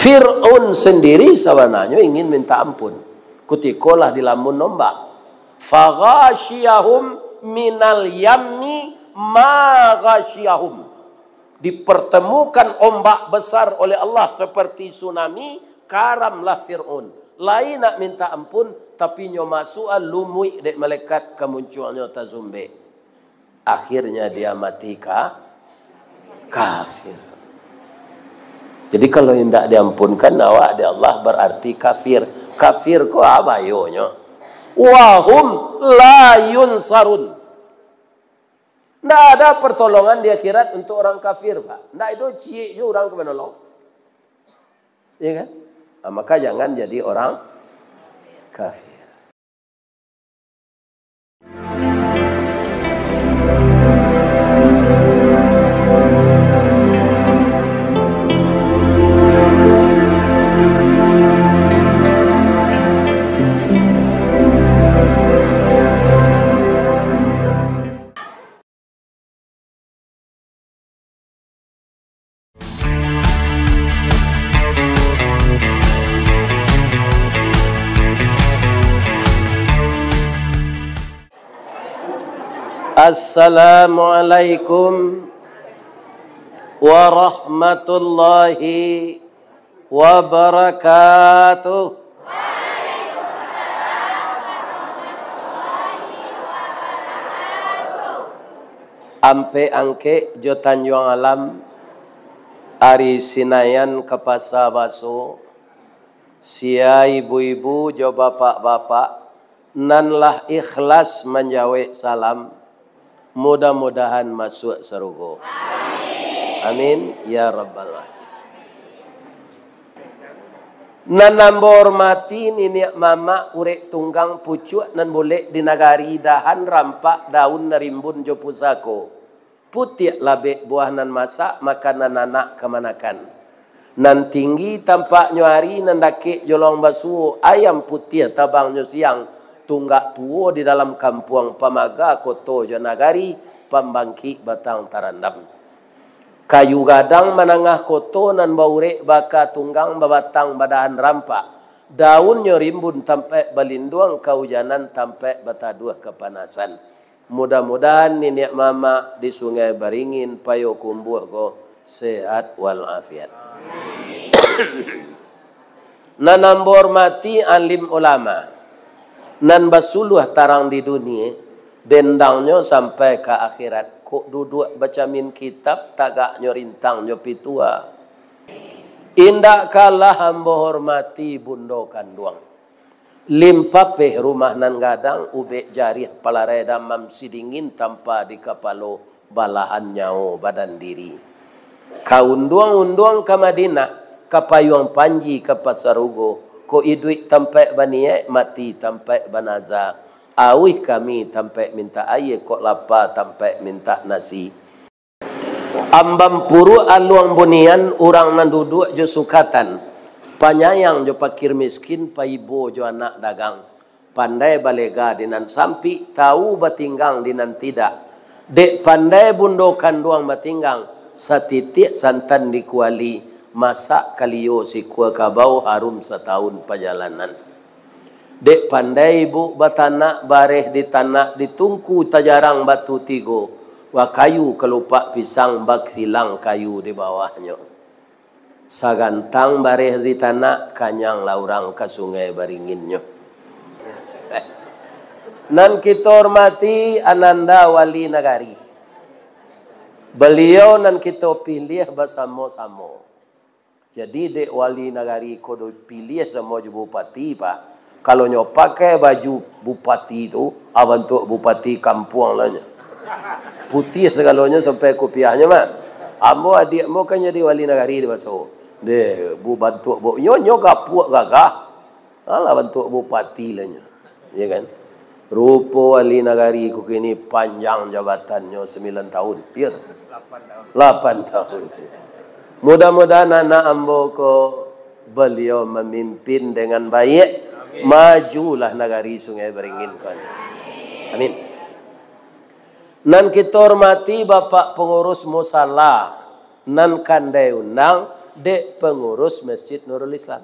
Fir'aun sendiri sebenarnya ingin minta ampun. Kutikolah di lamun nombak. Faghashiyahum minal yammi ma ghashiyahum. Dipertemukan ombak besar oleh Allah seperti tsunami, karamlah Fir'aun. Lain nak minta ampun, tapi nyo masukan lumui dek malaikat kemunculnya tazumbe. Akhirnya dia mati kafir. Jadi kalau tidak diampunkan awak di Allah berarti kafir. Kafir ko apa yonya? Wahum la yunsarun. Tidak ada pertolongan di akhirat untuk orang kafir, Pak. Tidak, itu cie orang ke menolong. Iya kan? Nah, maka jangan jadi orang kafir. Assalamualaikum warahmatullahi wabarakatuh. Ampe angke jo Tanjung Alam Ari Sinayan ke Pasar Baso, sia ibu-ibu jo bapak-bapak nanlah ikhlas menjawab salam. Mudah-mudahan masuk surga. Amin ya rabbal alamin. Nan nambor mati nini mama urek tunggang pucuk nan boleh di nagari dahan rampak daun nerimbun jo pusako. Putih labe buah nan masak makanan anak kemanakan. Nan tinggi tampak nyuari nan dake jolong basuh ayam putih tabang nyo siang. Tunggak tuo di dalam kampung Pamaga Koto Janagari Pambangki Batang Tarandam. Kayu gadang menengah koto nan baurek baka tunggang babatang badahan rampak. Daunnya rimbun tampe balinduang kaujanan tampe bataduah kepanasan. Mudah-mudahan nenek mama di Sungai Baringin payo kumbuh ko sehat walafiat. Nanambor mati alim ulama. Nan basuluh tarang di dunia, dendangnya sampai ke akhirat. Kok duduk baca min kitab, tagak nyorintang nyopitua. Indak kalah hamba hormati bundokan duang. Limpapeh rumah nan gadang, ubek jarih palarai damam sidingin tanpa di kapalo balahan nyawa badan diri. Kaunduang-unduang ke Madinah, kapayuang panji ke Pasarugo. Ko iduit tampai baniye mati tampai banaza. Awih kami tampai minta air kok lapa tampai minta nasi. Ambam puru aluang bunian orang nan duduk jo sukatan. Panyayang jo pakir miskin paibo jo anak dagang. Pandai balega dinan sampi tahu batinggang dinan tidak. Dek pandai bundokan duang batinggang satitik santan dikuali. Masak kaliyo si kuah kabau harum setahun perjalanan. Dek pandai ibu batanak bareh di tanah ditungku tajarang batu tigo. Wa kayu kelupak pisang bak silang kayu di bawahnya. Sagantang bareh di tanah kanyang laurang ke Sungai Baringinnya. Nan kita hormati Ananda Wali Nagari. Beliau nan kita pilih bersama-sama. Jadi dek wali nagari kodo pilih semua bupati pak. Kalau nyo pakai baju bupati itu, bentuk bupati kampung lahnya. Putih segalanya sampai kopiahnya mah. Ambo adik mo kan jadi wali nagari di baso. De bu bentuk bu nyo kapuk gagah. Alah bentuk bupati lahnya. Ya kan? Rupa wali nagari ku kini panjang jabatannya 9 tahun. Iya. 8 tahun. Mudah-mudahan anak ambo ko beliau memimpin dengan baik. Majulah nagari Sungai Beringin. Amin. Nan kita hormati Bapak Pengurus Musala. Nan kandai undang dek pengurus Masjid Nurul Islam.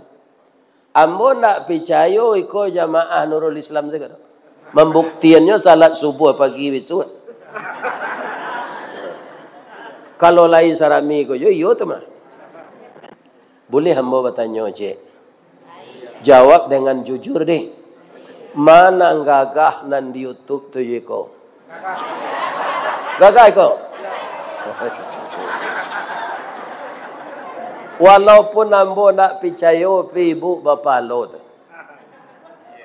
Ambo nak percaya ikut jamaah Nurul Islam juga. Membuktiannya salat subuh pagi besok. Kalau lain sarami ko yo tu mah. Boleh hamba bertanya, Cik? Jawab dengan jujur deh. Mana gagah nan di YouTube tu ko? Gagah ko? Walaupun ambo nak percaya ibu bapa lo tu.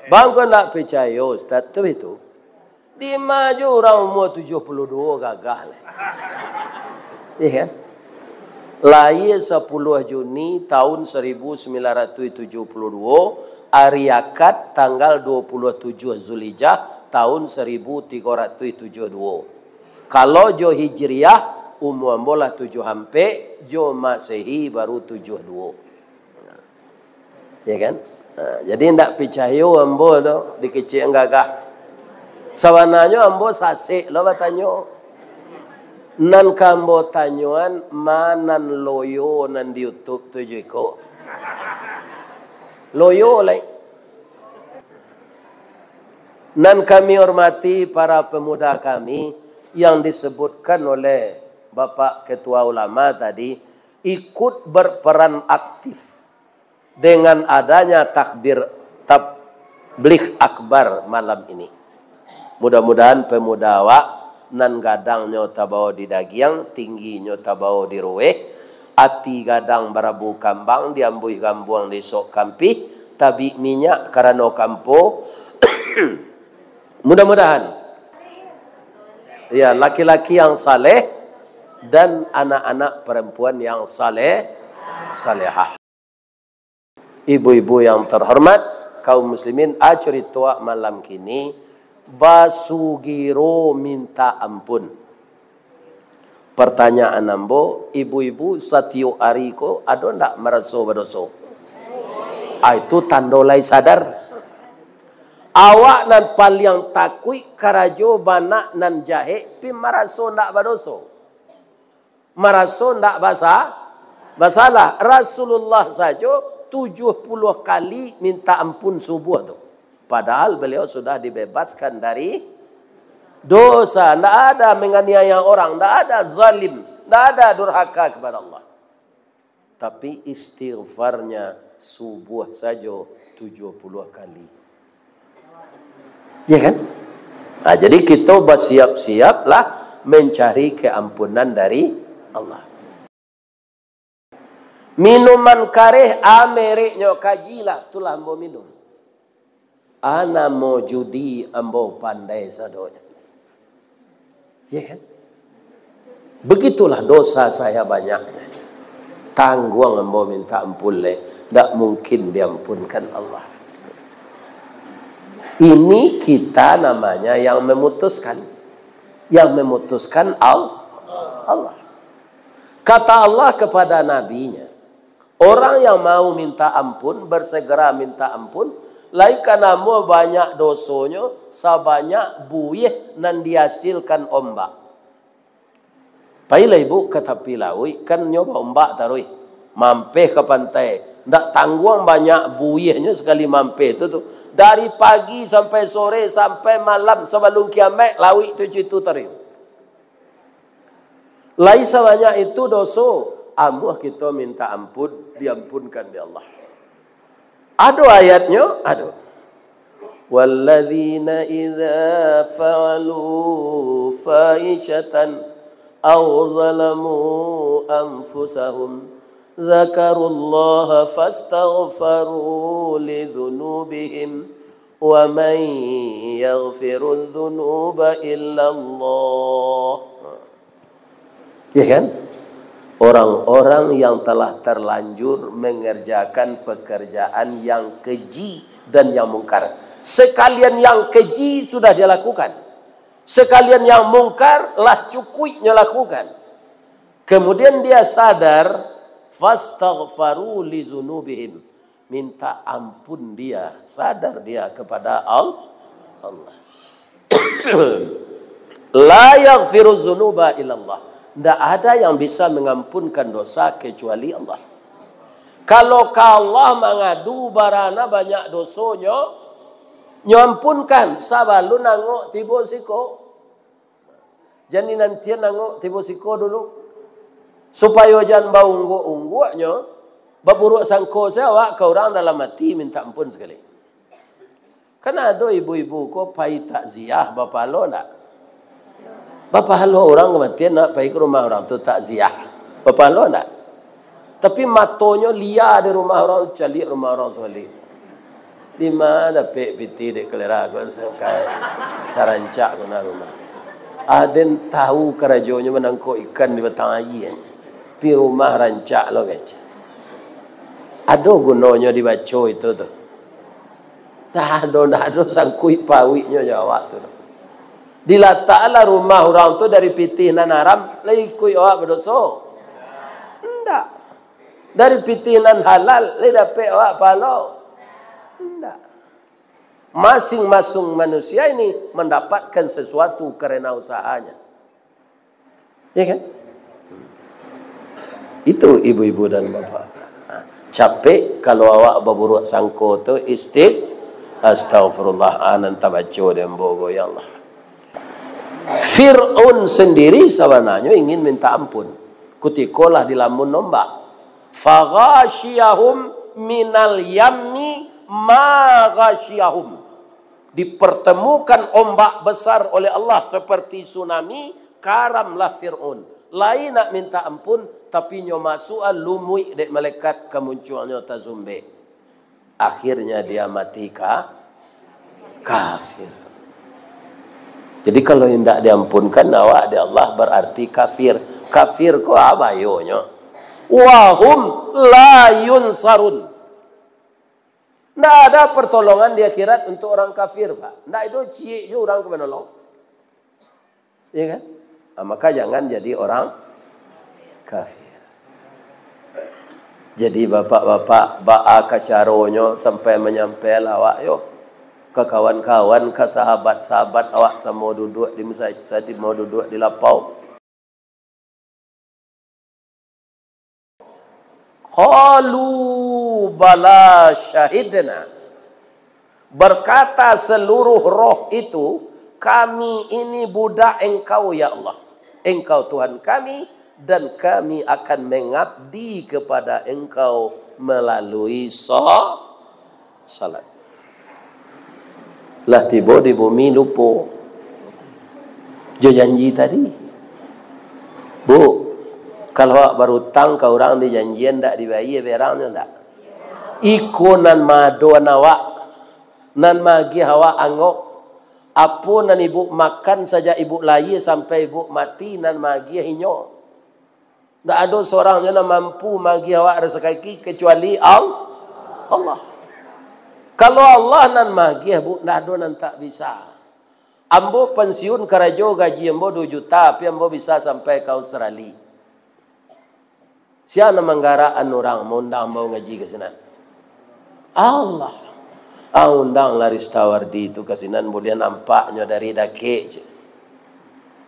Bang ko nak percaya Ustaz tu itu. Di maju orang umur 72 gagah lah. Ya kan? Lahir 10 Juni tahun 1972, hari akad tanggal 27 Zulhijjah tahun 1372. Kalau jo Hijriah umur bola 7 hampe, jo Masehi baru 72. Ya kan? Jadi ndak percaya ambo tu dikecil gagah. Sawananya ambo sasik lo bertanya. Nan kambo tanyuan manan loyo nan di YouTube tu jiko. Loyo lai. Nan kami hormati para pemuda kami yang disebutkan oleh Bapak Ketua Ulama tadi ikut berperan aktif dengan adanya tabligh akbar malam ini. Mudah-mudahan pemuda awak nan gadang nyota bawa di dagiang, tinggi nyota bawa di ruweh, ati gadang barabu kambang, diambui gambuang di sok kampi, tabi minyak karena kampo. Mudah-mudahan ya laki-laki yang saleh dan anak-anak perempuan yang salehah. Ibu-ibu yang terhormat, kaum muslimin, acerita malam kini basugiro minta ampun. Pertanyaan ambo, ibu-ibu satio ariko ado ndak merasa berdosa? Itu tandolai sadar. Awak nan paling takui karajo bana nan jahe pi merasa ndak berdosa. Merasa ndak basalah. Rasulullah saja 70 kali minta ampun subuh tu. Padahal beliau sudah dibebaskan dari dosa. Tidak ada menganiaya orang. Tidak ada zalim. Tidak ada durhaka kepada Allah. Tapi istighfarnya subuh saja 70 kali. Ya kan? Nah, jadi kita bersiap-siaplah mencari keampunan dari Allah. Minuman kareh ameriknya kajilah. Itulah ambo minum. Ana mau judi ambo pandai sadonya. Ya kan? Begitulah dosa saya banyaknya. Tangguang ambo minta ampun le. Tak mungkin diampunkan Allah. Ini kita namanya yang memutuskan. Yang memutuskan Allah. Kata Allah kepada nabinya. Orang yang mau minta ampun, bersegera minta ampun. Lai karena mau banyak dosonya, sabanyak buih nan dihasilkan ombak. Pailah ibu kata pilaui, kan nyoba ombak tarui. Mampeh ke pantai. Ndak tangguang banyak buihnya sekali mampeh itu tu. Dari pagi sampai sore sampai malam sebelum kiamat lawi itu tarik. Lai sebanyak itu dosa, amuh kita minta ampun, diampunkan di Allah. Ada ayatnya, ada. Walladzina idza fa'alu fahishatan aw zalamu anfusahum dzakarullaha fastaghfaru lidzunubihim wa man yaghfiru dzunuba illa Allah. Ya kan? Orang-orang yang telah terlanjur mengerjakan pekerjaan yang keji dan yang mungkar. Sekalian yang keji sudah dia lakukan. Sekalian yang mungkar lah cukupnya lakukan. Kemudian dia sadar, fastaghfaru li dzunubihim. Minta ampun dia, sadar dia kepada Allah. La yaghfiru dzunuba illallah. Tidak ada yang bisa mengampunkan dosa kecuali Allah. Kalau ka Allah mangadu barana banyak dosonya, nyampunkan sabalu nangok tibo siko. Jadi nanti nangok tibo siko dulu. Supaya jangan bau unggu-unggunya, baburuk sangko sewa ke orang dalam hati minta ampun sekali. Kan ada ibu-ibu ko pai takziah bapak lo nak. Bapak lo orang kematian nak pai ke rumah orang tu takziah. Bapak lo nak. Tapi matonya liar di rumah orang, cari rumah orang sekali. Di mana pek piti dek kelera ko sarancak kena rumah. Aden tahu kerajonya menangkuk ikan di batang air. Pi rumah rancak lo guys. Ada gunanya dibaca itu tu. Dah ada sangkui pawinya jawab tu. Diletaklah rumah orang tu dari pitih nan haram, lagi kui awak berdosa. Enggak. Dari pitih nan halal, lagi dapat awak pahala. Enggak. Masing-masing manusia ini mendapatkan sesuatu karena usahanya. Ya kan? Itu ibu-ibu dan bapak. Capek kalau awak berburuk sangko tu astagfirullah anan tabaco dan bogo ya Allah. Fir'aun sendiri sebenarnya ingin minta ampun. Kutikolah di lamun nombak. Faghashiyahum minal yammi ma ghashiyahum. Dipertemukan ombak besar oleh Allah seperti tsunami, karamlah Fir'aun. Lain nak minta ampun, tapi nyo masukan lumui dek malaikat kemunculnya tazumbe. Akhirnya dia mati kafir. Jadi kalau tidak diampunkan awak di Allah berarti kafir. Kafir ko abayonya. Wahum la yunsarun. Tidak ada pertolongan di akhirat untuk orang kafir, Pak. Tidak itu cie orang ke menolong. Ya kan? Nah, maka jangan jadi orang kafir. Jadi bapak-bapak ba'a kacaronyo sampai menyampai lawak yo ke kawan-kawan, ke sahabat-sahabat awak semua duduk di masjid, mau duduk di lapau. Qalu bala syahidna. Berkata seluruh roh itu, kami ini budak engkau ya Allah. Engkau Tuhan kami dan kami akan mengabdi kepada engkau melalui salat. Lah tiba di bumi lupa. Jo janji tadi. Bu, kalau awak berhutang ke orang di janjian tak dibayar berangnya tak? Ikunan maduan awak. Nan magi awak angok. Apa nan ibu makan saja ibu lahir sampai ibu mati nan magi hinyo. Tak ada seorang yang mampu magi awak rezeki kecuali Allah. Kalau Allah nan magi bu, tak ada nan tak bisa. Ambo pensiun kerajo gaji ambo 2 juta, tapi ambo bisa sampai ke Australia. Siapa menggaraan orang mau undang ambo ngaji ke sana? Allah. Undang laris tawardi itu kasinan boleh nampaknya dari dake je.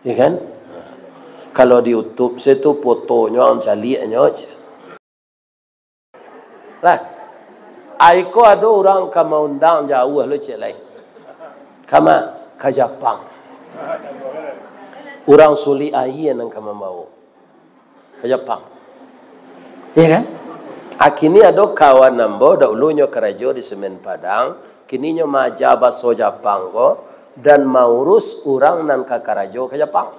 Ya kan? Kalau di YouTube situ fotonya jalinya aja. Lah. Aiko ada orang kama undang jauh lo cek lain. Kama ke Jepang. Orang suli air yang kama mau. Ke Jepang. Ya kan? Kini ada kawan nambo dahulunya kerajo di Semen Padang, kininya maja baso Jepang ko dan mau urus orang nan ke kerajo ke Jepang.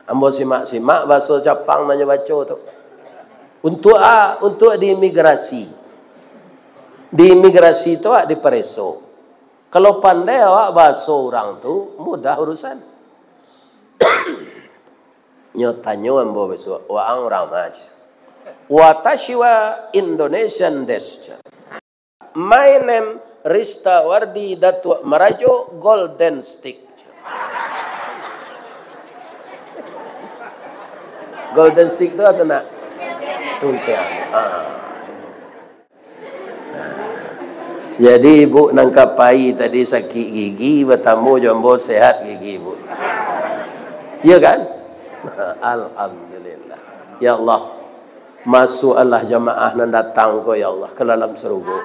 Ambo simak baso Jepang nanya baca tu. Untuk di imigrasi. Di imigrasi tu di pereso. Kalau pandai awak baso orang tu mudah urusan. Nyotanya ambo besok orang aja. Watashi wa Indonesian desu. My name Rista Wardi Datuk Marajo Golden Stick. Golden Stick itu apa nak? Tungkian. Jadi ibu nangkapai tadi sakit gigi, bertamu jombo sehat gigi ibu. Ya kan? Alhamdulillah. Ya Allah. Masuklah jamaah nan datang ko ya Allah ke dalam surga.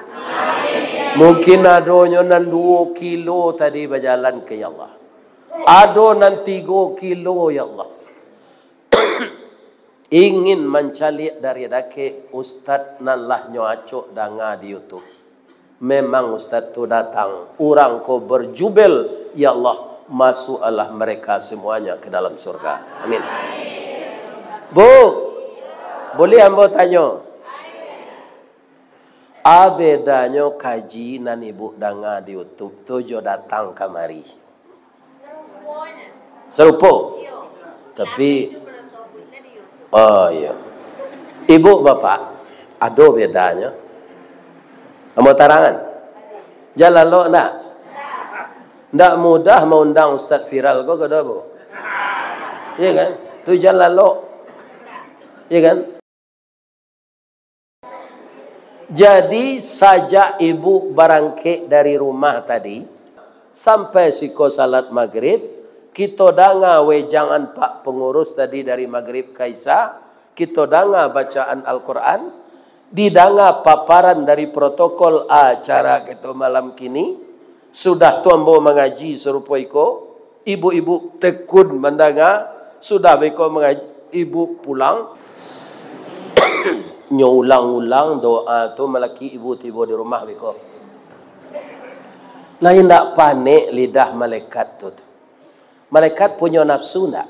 Mungkin adonyo nan 2 kilo tadi berjalan ke ya Allah. Ado nan 3 kilo ya Allah. Ingin mencari dari dake ustaz nan lah nyoacok danga di YouTube. Memang ustaz tu datang. Orang ko berjubel ya Allah. Masuklah mereka semuanya ke dalam surga. Amin. Bu, boleh ambo tanya? Bedanya kaji nan ibu danga di YouTube tu jo datang kamari. Serupa. Tapi oh iya. Ibu bapak ada bedanya? Ambo tarangan. Jalan lo nak? Ndak mudah mengundang ustaz viral kau kada bu? Iya kan? Tu jalan lo. Iya kan? Jadi sajak ibu barangkit dari rumah tadi sampai siko salat maghrib, kita danga wejangan pak pengurus tadi dari maghrib kaisa, kita danga bacaan Al-Quran, didanga paparan dari protokol acara kita malam kini, sudah tuambo mengaji serupa iko, ibu-ibu tekun mendanga, sudah beko mengaji, ibu pulang, nyulang-ulang doa tu melaki ibu tiba di rumah beko. Lain tak panik lidah malaikat tu. Malaikat punya nafsu tak?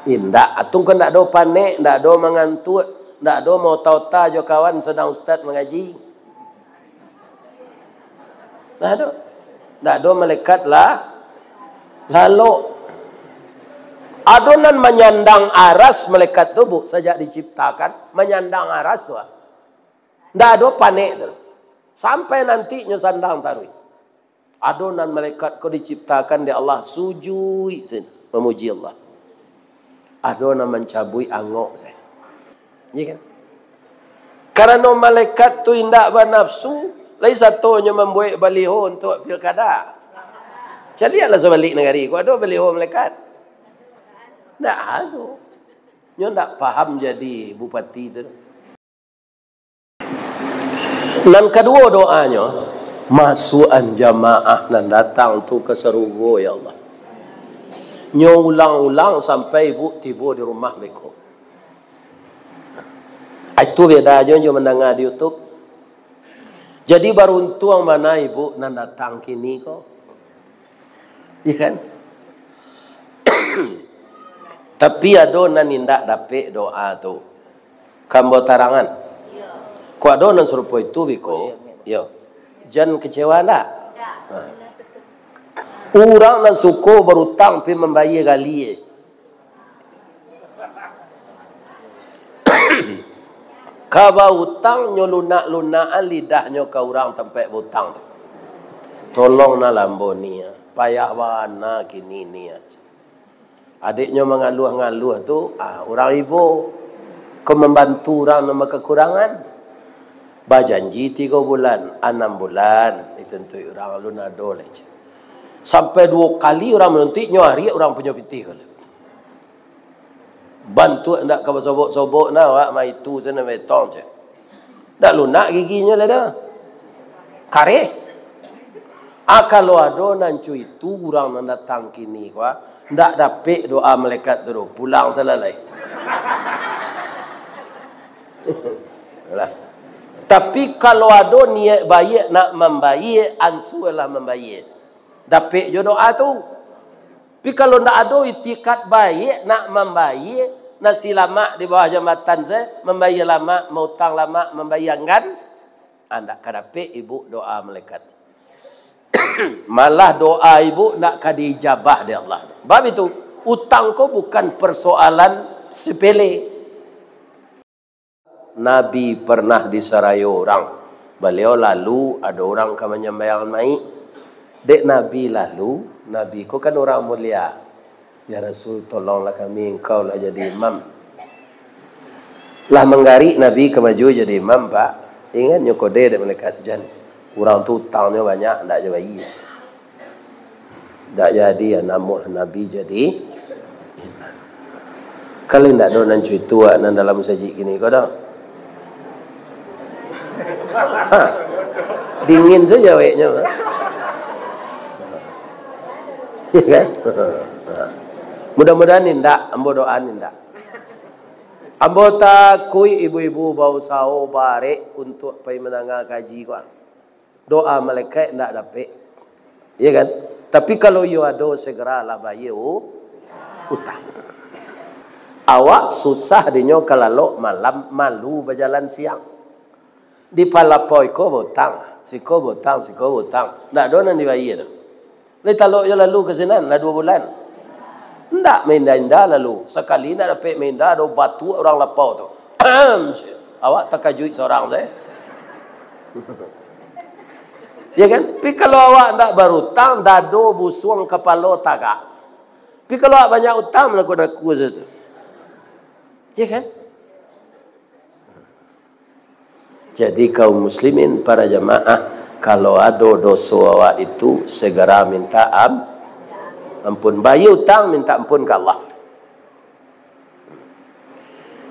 Indak. Atung kan tak ada panik, tak ada mengantuk, tak ada mau tauta jo kawan sedang ustaz mengaji. Tak ada. Tak ada malaikat lah. Lalu adonan menyandang aras malaikat tu bu, sejak diciptakan menyandang aras tu. Tak ada panik tu. Sampai nanti nyusandang tarui. Adonan malaikat kau diciptakan di Allah sujud memuji Allah. Adonan mencabui angok saya. Ya kan? Karena malaikat tu indak bernafsu, lain satunya membuat baliho untuk pilkada. Jadi lah sebalik negari, kau ada baliho malaikat. Tak ada. Nyo tak faham jadi bupati tu. Dan kedua doanya, masukan jamaah dan datang tu ke serugo ya Allah. Nyo ulang-ulang sampai ibu tiba di rumah beko. Itu bedanya jo mendengar di YouTube. Jadi beruntung mana ibu nan datang kini kok. Iya kan? Tapi ada nan indak dapet doa tu. Kambo tarangan. Ko ada nan serupa itu biko. Yo. Jangan kecewa tak? Orang nan suko berutang pi membayar gali. Kaba utang nyo lunak-lunaan lidahnya ke orang tempat hutang. Tolong na lamboni ya. Payah wana kini ni aja. Adiknya mengaluh-ngaluh tu, orang ibu kau membantu orang nama kekurangan. Bajanji 3 bulan, 6 bulan, ditentui orang lunado aja. Sampai 2 kali orang menuntik nyari orang punya pitih. Bantu ndak kau sobok-sobok na wak mai tu sana betong je. Dak lunak giginya lah dah. Kare. Kalau ada nancu itu orang nak datang kini kuah, ndak dapat doa malaikat tu pulang selesai. Lah. Tapi kalau ada niat baik nak membaik, ansulah membaik. Dapat je doa tu. Tapi kalau ndak ada itikat baik nak membaik, nasi lama di bawah jambatan saya, membayar lama, mengutang lama, membayangkan, anda kan dapat ibu doa malaikat. Malah doa ibu nak dijabah di Allah. Sebab itu, utang kau bukan persoalan sepele. Nabi pernah disarai orang. Beliau lalu ada orang yang menyembahyang naik. Dek Nabi lalu, Nabi kau kan orang mulia. Ya Rasul tolonglah kami, engkau lah jadi imam. Lah menggarik Nabi ke maju jadi imam pak. Ingat nyokode dek malaikat jan. Orang tu utangnya banyak, tak jadi bayi. Tak jadi ya namun Nabi jadi imam. Kali ndak do nan cuy tua nan dalam saji gini kau dah. Ha. Dingin saja weknya. Ya kan? Mudah-mudahan indak, ambo doain indak. Ambo takui ibu-ibu bau sao bare untuk pai menangah kaji kau. Doa malaikat ndak dapat. Ya kan? Tapi kalau you ado segeralah bayar utang. Awak susah dinyo kalau malam malu berjalan siang. Di palapoi ko botang, siko botang. Ndak do nan dibayar. Le talok yo lalu ke sinan, lah 2 bulan. Ndak minda-inda lalu. Sekali nak dapat minda do batu orang lapau tu. Awak takajui seorang saya. Ya kan? Tapi kalau awak ndak berutang, dado busuang kepala tagak. Tapi kalau awak banyak utang aku situ. Ya kan? Jadi kaum muslimin para jamaah, kalau ada dosa awak itu segera minta ampun. Bayi utang minta ampun ke Allah.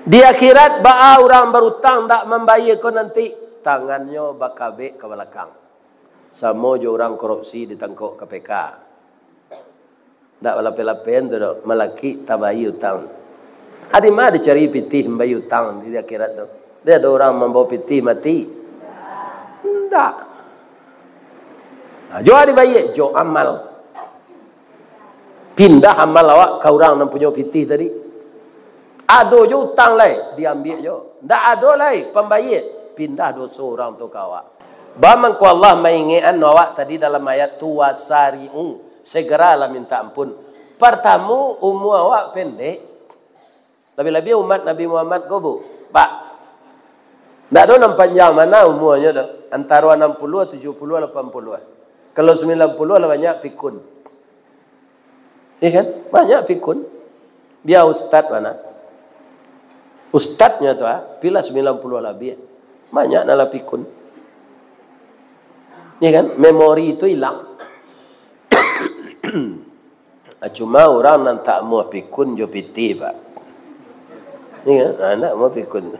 Di akhirat ba'a orang berutang tak membayar kau nanti tangannya bakabek ke belakang. Sama je orang korupsi ditangkap KPK. Tak lapen-lapen tu dok, melaki tak bayar utang. Ada mana dicari pitih membayar utang di akhirat tu? Dia ada orang membawa pitih mati? Tak. Jo ada bayar, jo amal. Pindah amal awak ke orang yang punya pitih tadi. Ada je utang lai, diambil je. Tak ada lai, pembayar. Pindah dosa orang tu ke awak. Bamangku Allah mengingatkan awak tadi dalam ayat tu wasari'u. Segeralah minta ampun. Pertama, umur awak pendek. Lebih-lebih umat Nabi Muhammad kau bu. Pak. Tak ada nampak panjang mana umurnya dah. Antara 60, 70, 80. Kalau 90 lah banyak pikun. Iya kan? Banyak pikun. Biar ustaz mana? Ustaznya tu bila 90 lebih. Banyak nala pikun. Iya kan? Memori itu hilang. Cuma orang nan tak mau pikun jo piti pak. Iya kan? Nak mau pikun.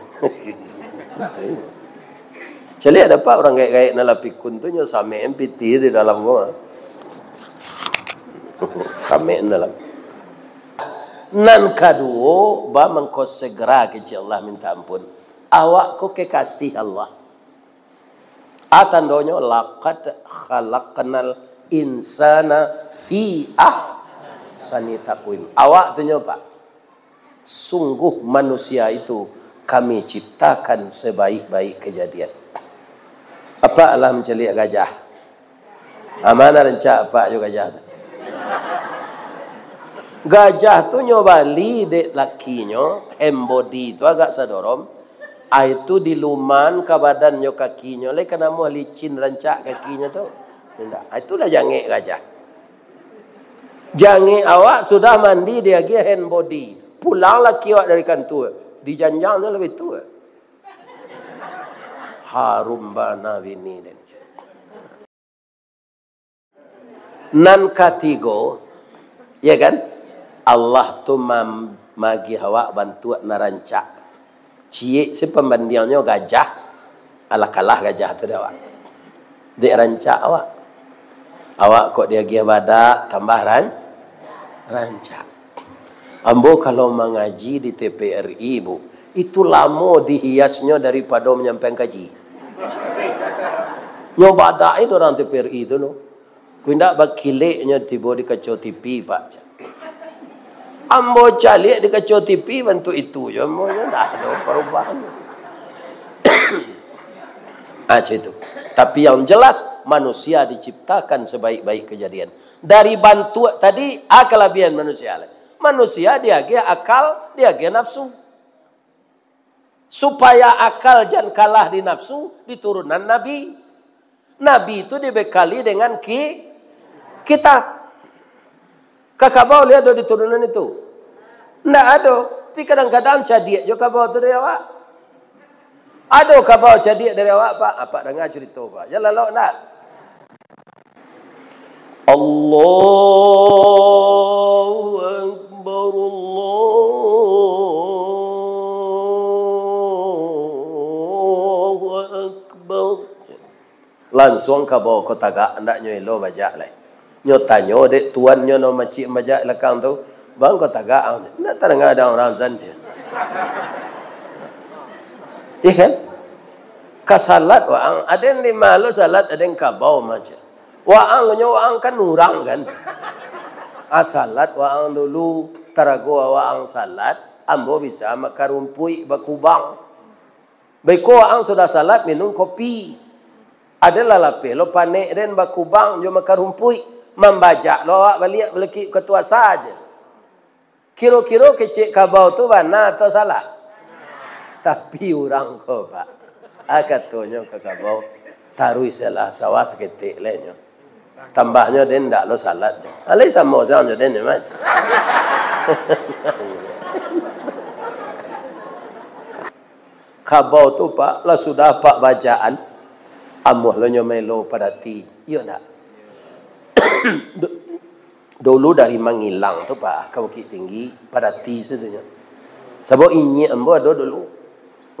Jadi ada pak orang gaya-gaya nala pikun tu nyo samein piti di dalam gua. Samein dalam. Nan kedua, ba mengko segera ke Allah minta ampun. Awak ko kekasih Allah. Atandonyo laqad khalaqnal insana fi ahsani taqwim. Awak tu nyo pak. Sungguh manusia itu kami ciptakan sebaik-baik kejadian. Apa alam celik gajah? Amana rencak apa juga gajah tu? Gajah tu nyobali dek lakinya, embody tu agak sadorom. Itu diluman ke badannya kakinya. Lek kena mau licin rancak kakinya tu. Tidak. Itulah jangik gajah. Jangik awak sudah mandi dia lagi hand body. Pulang laki awak dari kantor. Dijanjangnya lebih tua. Harum bana bini dan. Nan katigo, ya kan? Allah tu magi awak bantu narancak. Cie si pembandingnya gajah, ala kalah gajah tu dia awak. Dia rancak awak. Awak kok dia gia badak tambah rancak. Ambo kalau mengaji di TPRI bu, itu lama dihiasnya daripada menyampaikan kaji. Nyobadak itu orang TPRI itu no. Kuindak bakileknya tiba di kacau TV pak. Ambo calik di kacau TV bantu itu je. Ambo je tak ada perubahan. Itu. Tapi yang jelas manusia diciptakan sebaik-baik kejadian. Dari bantu tadi kelebihan manusia. Manusia dia akal, dia nafsu. Supaya akal jangan kalah di nafsu, diturunan Nabi. Nabi itu dibekali dengan kitab. Kakak bau lihat ada di turunan itu? Tidak ada. Tapi kadang-kadang cadiak juga bau tu dari awak. Ada kabau cadiak dari awak pak? Apa dengar cerita pak? Jalan lauk nak. Allahu Akbar, langsung ka bawa ko tagak ndak nyo elo baca lai. Nyo tanyo dek tuan nyo no macik baca lekang tu, bang ko tagak ndak terengah ada orang zan dia. Iya kan? Kasalat waang ada yang malu salat ada yang kabau macam. Waang nyo waang kan urang kan. Asalat waang dulu tarago waang salat ambo bisa makarumpui bakubang. Baiko waang sudah salat minum kopi. Ada lalape lo panek dan bakubang jo makarumpui membaca lo awak balik beleki ketua saja. Kiro-kiro kecik kabau tu bana atau salah? Tapi orang ko pak. Akatonyo ke kabau tarui salah sawas ketik lenyo. Tambahnya den ndak lo salat. Alai sama sama den macam. Kabau tu pak lah sudah pak bacaan. Amuh lo nyomelo pada ti. Iya nak. Dulu dari Mangilang tu pak ke Bukit Tinggi pada ti sedunya. Sebab ini ambo ada dulu.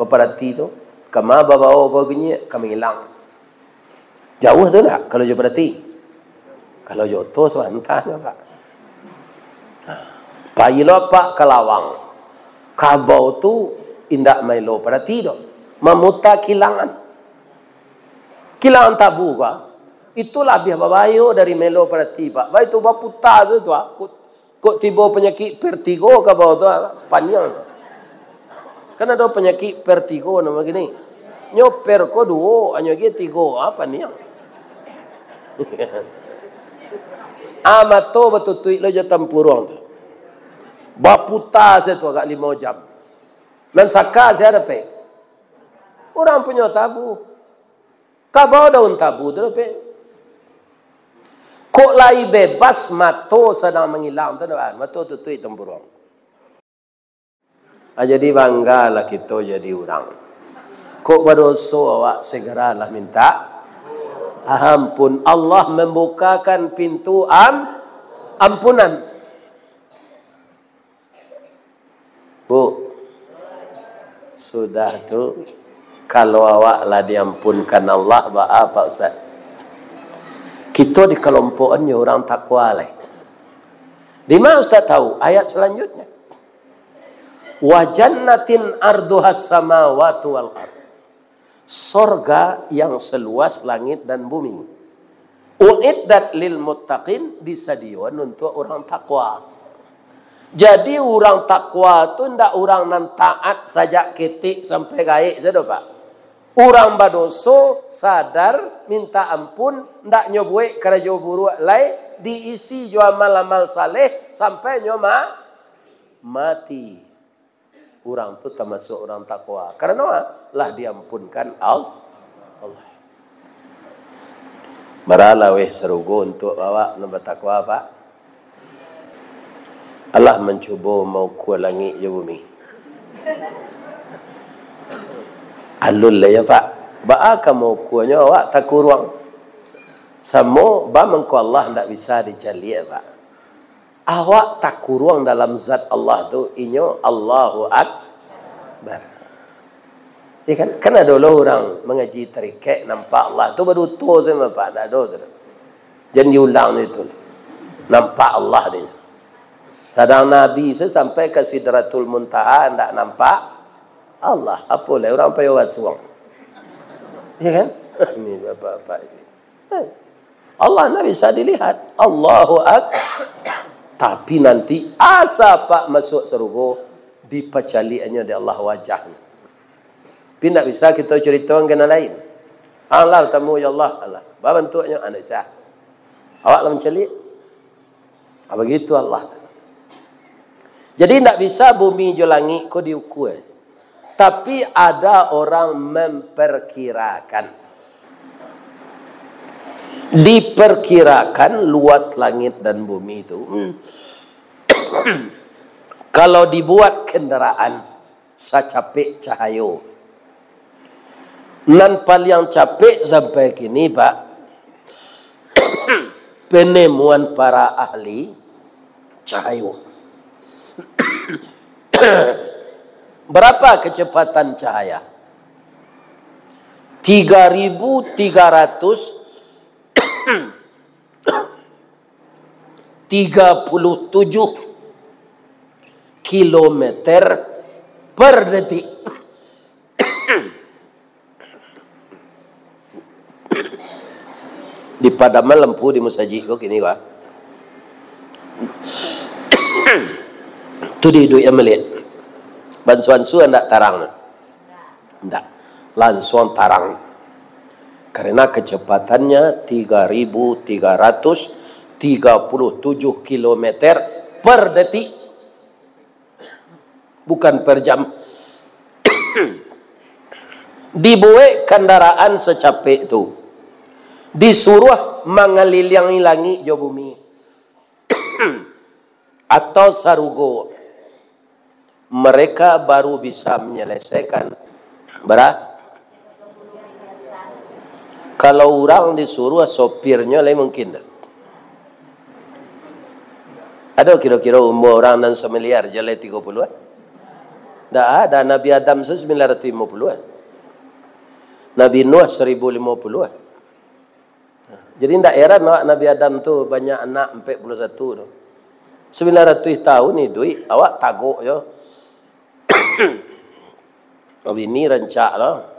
Pada ti tu. Kama bawa kau gini kami hilang. Jauh tu nak kalau jauh pada ti. Kalau jauh tu sebentar pak. Payilo pak Kelawang. Kabau tu indak mailo pada ti tu. Memuta kilangan. Kilangan tabu ka. Itulah biar babayo dari melo pada tiba. Baik tu baputa tu tu. Kok tiba penyakit vertigo ka bawah tu panjang. Kan ada penyakit vertigo nama gini. Nyo perko duo anyo ge tigo apa ni? Amato batutui lo jatam purong tu. Baputa tu agak 5 jam. Dan saka saya ada pe. Orang punya tabu. Kabau daun tabu tu pe. Kok lai bebas mato sedang menghilang tu dah. Mato tutui tempurong. Jadi banggalah kita jadi orang. Kok berdosa awak segeralah minta ampun. Allah membukakan pintu ampunan. Bu, sudah tu. Kalau awak lah diampunkan Allah, apa Ustaz? Kita di kelompokannya orang takwa lah. Di mana Ustaz tahu? Ayat selanjutnya. Wa jannatin arduhas samawati wal ard. Sorga yang seluas langit dan bumi. Uiddat lil muttaqin, disediakan untuk orang takwa. Jadi orang takwa tu ndak orang nan taat sajak ketik sampai gaib saja pak. Orang badoso sadar minta ampun ndak nyobuek kerja buruk lai diisi jo amal-amal saleh sampai nyoma mati. Orang tu termasuk orang takwa. Karena lah diampunkan Allah. Maralah weh serugo untuk awak nak bertakwa pak. Allah mencuba mau kuat langit je bumi. Alul lah ya pak. Ba'a kamu kuatnya awak tak kurang. Samo ba mengko Allah tidak bisa dicali ya pak. Awak tak kurang dalam zat Allah tu inyo Allahu Akbar. Ya kan? Kan ada orang mengaji tarikat nampak Allah tu baru tu sama pak. Tak ada tu. Jangan diulang itu. Nampak Allah dia. Sedang Nabi sampai ke Sidratul Muntaha tidak nampak Allah. Apa lah orang payah wasuang. Ya kan? Ini bapak-bapak ini. Allah tidak bisa dilihat. Allahu Akbar. Tapi nanti asa pak masuk surga dipacaliannya di Allah wajahnya. Tapi tidak bisa kita ceritakan kena lain. Allah tamu ya Allah. Allah. Apa bentuknya? Anda bisa. Awak lah mencari. Begitu Allah. Jadi tidak bisa bumi je langit kau diukur. Tapi ada orang memperkirakan. Diperkirakan luas langit dan bumi itu. Kalau dibuat kendaraan, secapek cahayo. Nan paling capek sampai kini pak. Penemuan para ahli cahayo. Berapa kecepatan cahaya? 3.337 kilometer per detik. Di padaman lampu di masjid kok kini kah? Tu di duit yang melihat. Bansuan su hendak tarang. Hendak. Langsung tarang. Karena kecepatannya 3.337 km per detik. Bukan per jam. Dibuat kendaraan secapek itu. Disuruh mengelilingi jo bumi. Atau sarugo. Mereka baru bisa menyelesaikan. Kalau orang disuruh sopirnya lain mungkin. Ada kira-kira umur orang dan semiliar jalan 30-an? Tak ada. Nabi Adam 950-an. Nabi Nuh 1050-an. Jadi tidak heran Nabi Adam tu banyak anak 41 tu. 900 tahun ni duit awak taguk je. Nabi ni rancak lah.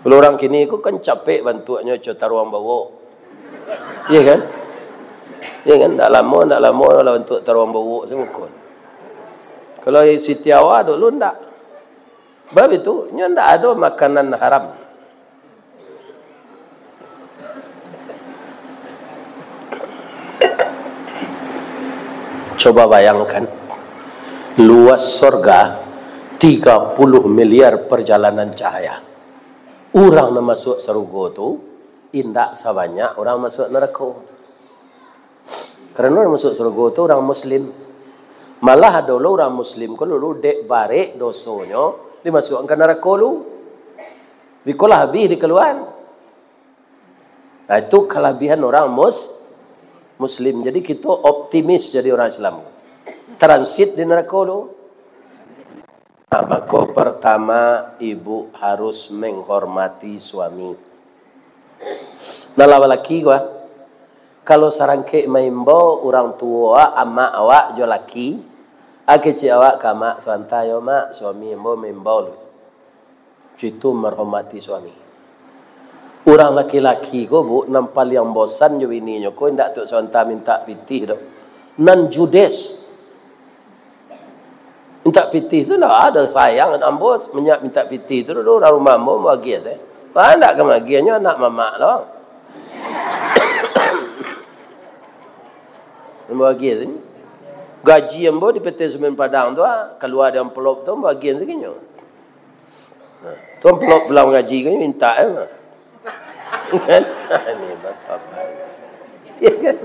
Kalau orang kini aku kan capek bantuannya cota ruang bawa. Iya kan? Iya kan? Tak lama lah untuk taruang bawa semua kon. Kalau Siti Awak dulu tak. Sebab itu, nya tak ada makanan haram. Coba bayangkan. Luas surga 30 miliar perjalanan cahaya. Orang yang masuk surga tu indak sebanyak orang masuk neraka. Karena orang masuk surga tu orang Muslim. Malah ada orang Muslim kalau lu dek barek dosanya dimasukkan ke neraka lu. Bikolah habis dikeluar. Nah, itu kelebihan orang Muslim. Jadi kita optimis jadi orang Islam. Transit di neraka lu. Nah, maka pertama ibu harus menghormati suami. Nah, laki gua kalau sarangke maimbo orang tua ama awak jo laki, akeci awak kama santai mak suami maimbo. Itu menghormati suami. Orang laki-laki ko bu nampal yang bosan jo bininya ko ndak tuk santai minta pitih do. Nan judes. Minta pitih tu dah ada sayang ambos minta pitih tu dulu rumah mau bagi saya. Pak nak kemagiannya anak mamak lah. Bagi sini. Gaji ambo di PT Semen Padang tu keluar ada envelope tu bagian segitu. Nah, tu envelope belum gaji kan minta mah. Kan? Ini apa? Ya kan?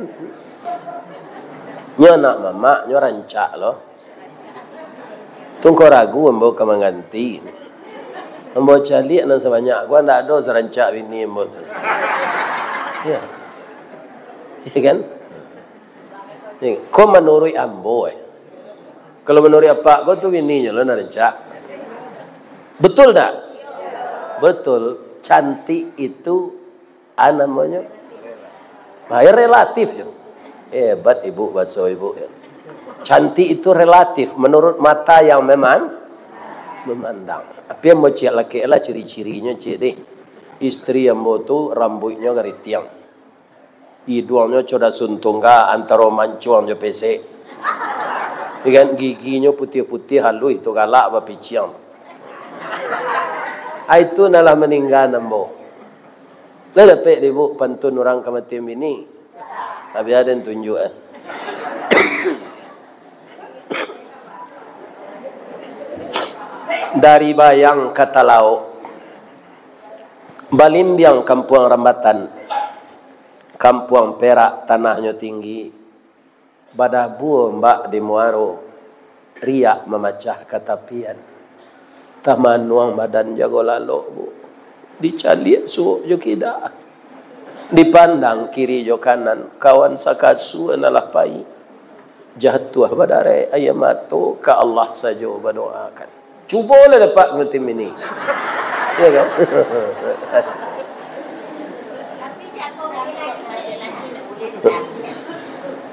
Nya anak mamak nya rancak loh. Tunggu ragu ambo ke mengganti. Ambo calik nan sebanyak gua ndak ada serancak bini ambo tu. Ya. Ya kan? Ya. Kau menurut ambo Kalau menurut apa kau tu bininya lo nak rancak. Betul tak? Betul. Cantik itu namanya relatif ya. Hebat ibu bahasa ibu ya. Cantik itu relatif menurut mata yang memandang. Apa yang mau cik laki lah ciri-cirinya cik deh. Istri yang mau tu rambutnya garitiang, hidungnya coda suntungga antara mancuang jo pesek. Dengan giginya putih-putih halus itu galak bapiciang. Itu nalah meninggal nambo. Dah dapat ibu pantun orang kematian bini. Tapi ada yang tunjuk Dari Bayang kata lauk, Balimbiang Kampung Rambatan, Kampung Perak tanahnya tinggi, Badabu mbak di Muaro, riak memecah katapian, taman nuang badan jago lalu bu, dicaliak suuk jo kida, dipandang kiri jo kanan, kawan sakasu analah pai, jatuh badare ayamatu ke Allah saja berdoakan. Cuba lah dapat ngetim ini. Ya kan?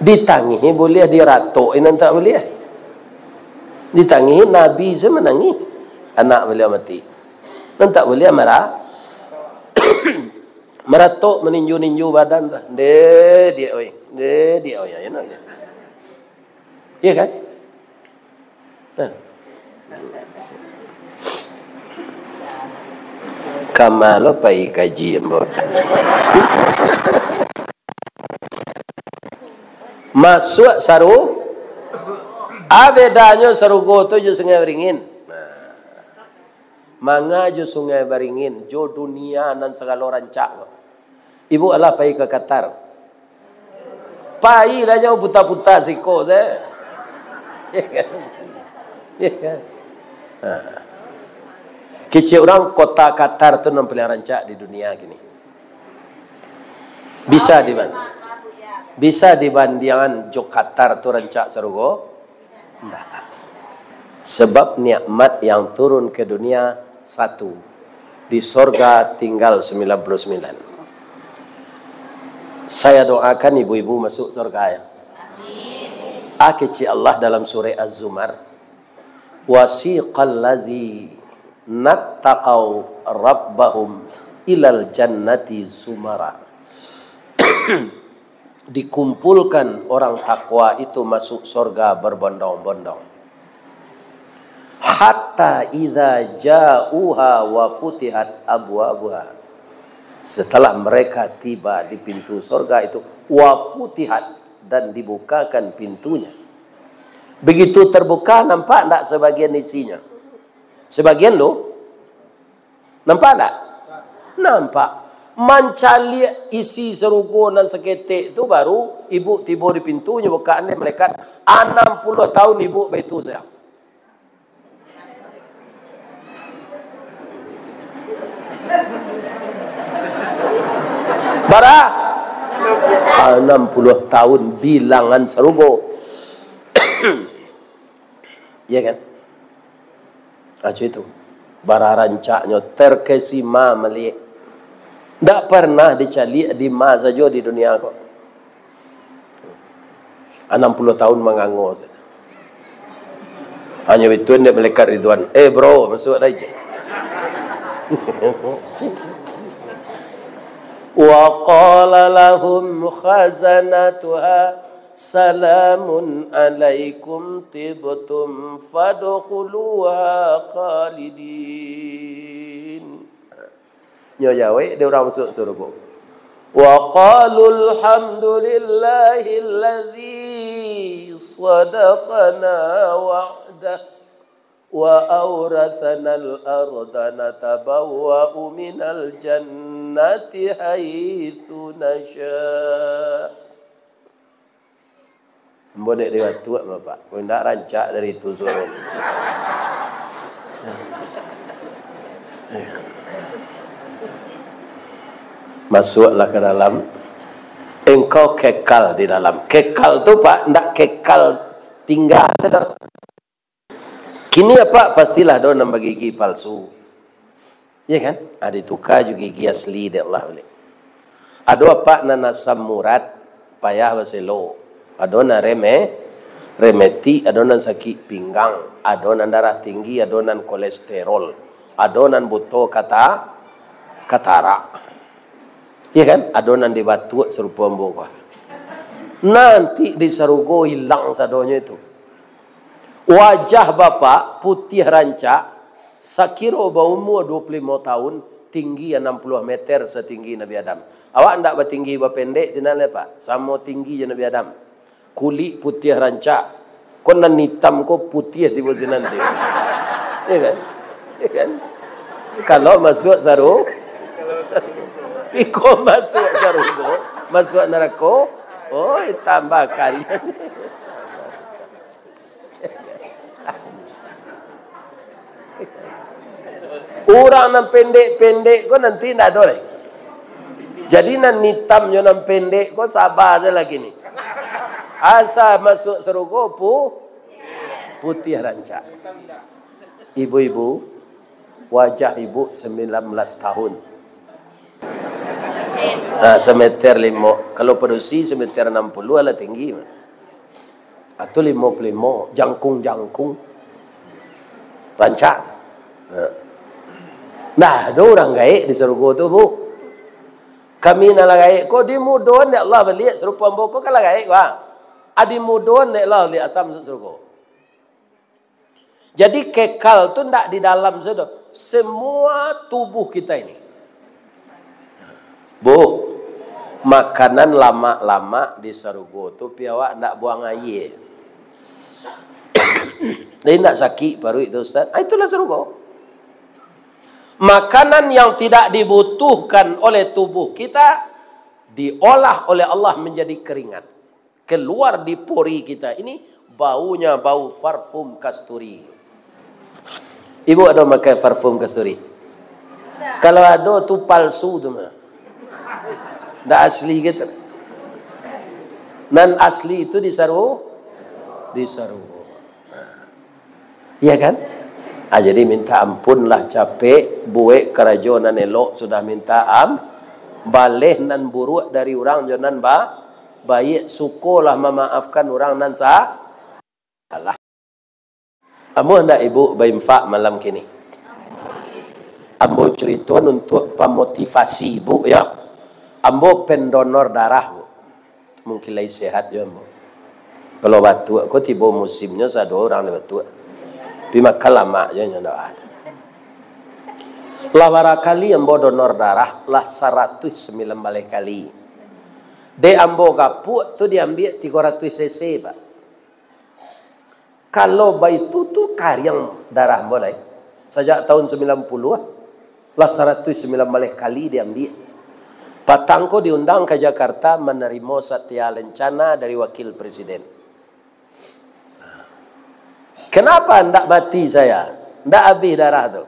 Ditangihi boleh, diratuk ini tak boleh. Ditangihi Nabi saya menangi anak beliau mati. Dan tak boleh marah. Meratuk meninju-ninju badan tu. Dia oi. Dia oi ya nak dia. Iya kan? Kamalo pai kaji mbok. Masuk saru. Bedanya sarugo tu je sungai beringin. Manga jo sungai beringin, jo dunia nan segala rancak. Ibu Allah pai ke Qatar. Pai lah jauh puta-puta siko je. Kecil orang kota Qatar tu yang paling rancak di dunia gini. Bisa dibandingkan jo Qatar tu rancak sarugo? Tidak. Sebab nikmat yang turun ke dunia satu. Di sorga tinggal 99. Saya doakan ibu-ibu masuk surga ya. Kecil Allah dalam surah Az-Zumar. Wasiqal lazi nattaqau rabbahum ilal jannati zumara. Dikumpulkan orang takwa itu masuk surga berbondong-bondong. Hatta idza ja'uha wa futihat abwabuha. Setelah mereka tiba di pintu surga itu, wa futihat, dan dibukakan pintunya. Begitu terbuka, nampak tak sebagian isinya? Sebagian lo? Nampak tak? Nampak. Mencari isi serugo dan seketik itu baru ibu tiba di pintunya, bukaan dia malaikat 60 tahun ibu begitu saya. Bara 60 tahun bilangan serugo. Ya kan? Aja itu. Bara rancaknya terkesima melihat. Tak pernah dicari di masa saja di dunia kok. 60 tahun menganggur saja. Hanya itu dia malaikat Ridwan. Bro, masuk lagi. Wa qala lahum khazanatuha salamun alaikum tibtum fadkhuluha khalidin. Nyojawe dia orang masuk surga. Wa qalu alhamdulillahi alladhi sadaqana wa'dah wa awrathana al-arda natabawwa'u minal jannati haitsu nasha'. Bodek dia tua bapak. Kau nak rancak dari itu suruh. Masuklah ke dalam. Engkau kekal di dalam. Kekal tu pak, tidak kekal tinggal. Kini apa? Pastilah dia nak bagi gigi palsu. Ya kan? Ada tukar juga gigi asli dia Allah boleh. Ada apa nak nasam murad payah baselo. Ada nak remeti, ada nak sakit pinggang, ada nak darah tinggi, ada nak kolesterol, ada nak butuh katarak. Ya kan? Ada nak dibatuk serupa mbok. Nanti di sarugo hilang sadonya itu. Wajah bapak putih rancak, sakira berumur 25 tahun, tinggi 60 meter setinggi Nabi Adam. Awak tidak bertinggi berpendek sinale pak, sama tinggi je Nabi Adam. Kulit putih rancak, kau nan hitam kau putih di bawah nanti. Ya kan? Ya kan? Kalau masuk saru, iko masuk sarugo, masuk neraka, oh tambah kalian. Orang yang pendek-pendek kau nanti tidak ada. Jadi nan hitam yang pendek kau sabar saja lagi ni. Asa masuk surga putih rancak. Ibu-ibu, wajah ibu 19 tahun. Nah, semeter 5. Kalau perusi semeter 60 adalah tinggi. Atau 55 jangkung rancak. Nah, ada orang gaik di surga tu, Bu. Kami nak gaik ko di mudon ya Allah beli serupa boko kala gaik wa. Adi mudon ya Allah li asam surga. Jadi kekal tu ndak di dalam semua tubuh kita ini. Bu, makanan lama-lama di surga tu piawak ndak buang air. Dia ndak sakit baru itu Ustaz. Itulah surga. Makanan yang tidak dibutuhkan oleh tubuh kita diolah oleh Allah menjadi keringat. Keluar di pori kita ini baunya bau parfum kasturi. Ibu ada pakai parfum kasturi? Kalau ada tu palsu tu mah. Ndak asli gitu. Nan asli itu di sarung. Iya kan? Jadi minta ampunlah capek, buek kerajonan elok sudah minta baleh nan buruk dari orang jonan baik sukolah memaafkan orang nan salah. Amu hendak ibu berinfak malam kini. Ambo cerita untuk pemotivasi ibu ya. Ambo pendonor darah bu. Mungkin lagi sehat ya ambo. Kalau batu aku tiba musimnya ada orang yang batu. Bima kalama aja ndak ada. Lah barakali ambo donor darah lah 109 balik kali. De ambo kapuk tu diambil 300 cc Pak. Kalau bayi tu karyang darah boleh. Sejak tahun 90 lah 109 balik kali diambil. Patangko diundang ke Jakarta menerima Satya Lencana dari wakil presiden. Kenapa tidak mati saya? Tidak habis darah itu.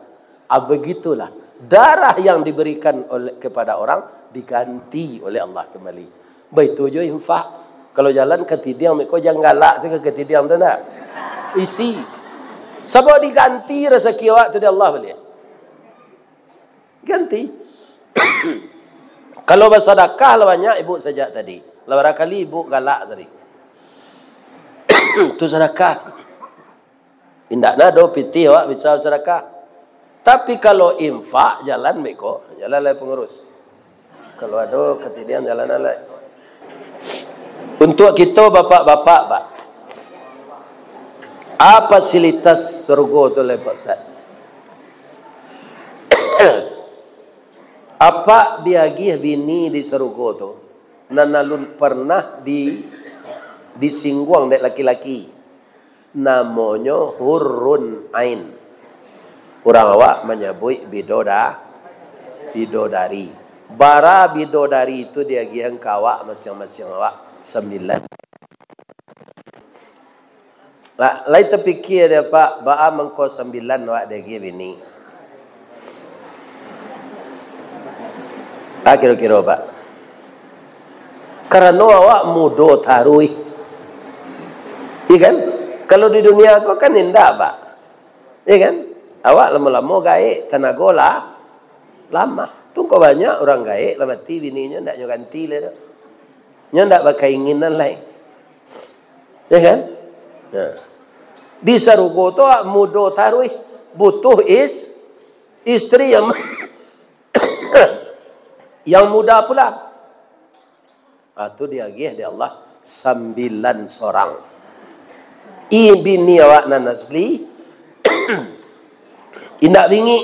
Begitulah. Darah yang diberikan kepada orang diganti oleh Allah kembali. Begitu juga infak. Kalau jalan ke tidiam, kau jangan galak ke tidiam tu nak. Isi. Sebab diganti rezeki awak tu dia Allah boleh. Ganti. Kalau bersedekah banyak ibu saja tadi. Barangkali ibu galak tadi. Tu sedekah. Indak nado piti awak bisa sedekah. Tapi kalau infak jalan meko, jalan lai pengurus. Kalau ada ketidian jalan lai. Untuk kita bapak-bapak, Pak. Apa fasilitas surga tu lai Pak Ustaz? Apa diagih bini di surga tu? Nanalun pernah disinggung dek laki-laki. Namanya hurun ain. Orang awak menyebut bidodari. Bara bidodari itu dia giang kawak masing-masing awak 9. Lain terfikir dia Pak, baa mengko 9 awak dia gi bini. Kira-kira Pak. Karena awak mudo tarui. Iya kan? Kalau di dunia kau kan indah Pak. Iya kan? Awak lama-lama gaik tenaga lama. Tu kau banyak orang gaik lama mati bininya ndak nyo ganti le. Nyo ndak pakai keinginan lain. Ya kan? Nah. Di sarugo tu mudo tarui butuh istri yang yang muda pula. Tu dia gih dia Allah 9 seorang. Bini awak nan asli indak bingi.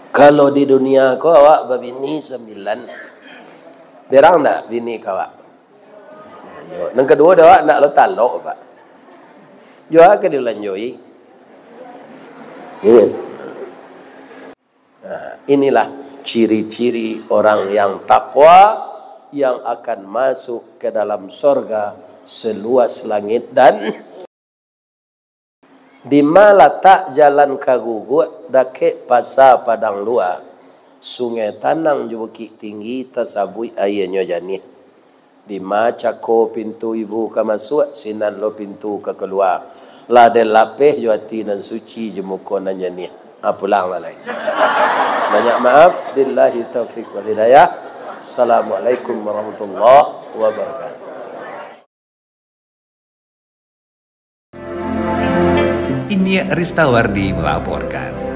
Kalau di dunia kau awak berbini 9. Berang tak bini kau awak? Yang kedua dah awak nak lo talok Pak. Jual ke dia lanjui. Inilah ciri-ciri orang yang takwa yang akan masuk ke dalam sorga seluas langit dan di mana tak jalan kagugut dake pasar padang luar sungai tanang jubukit tinggi tasabui airnya janih di macako pintu ibu ke masuk sinan lo pintu ke keluar la de lapeh juati nan suci jemuko nan janih pulang malai. Banyak maaf billahi taufik wal hidayah. Assalamualaikum warahmatullahi wabarakatuh. Inia Ristawardi melaporkan.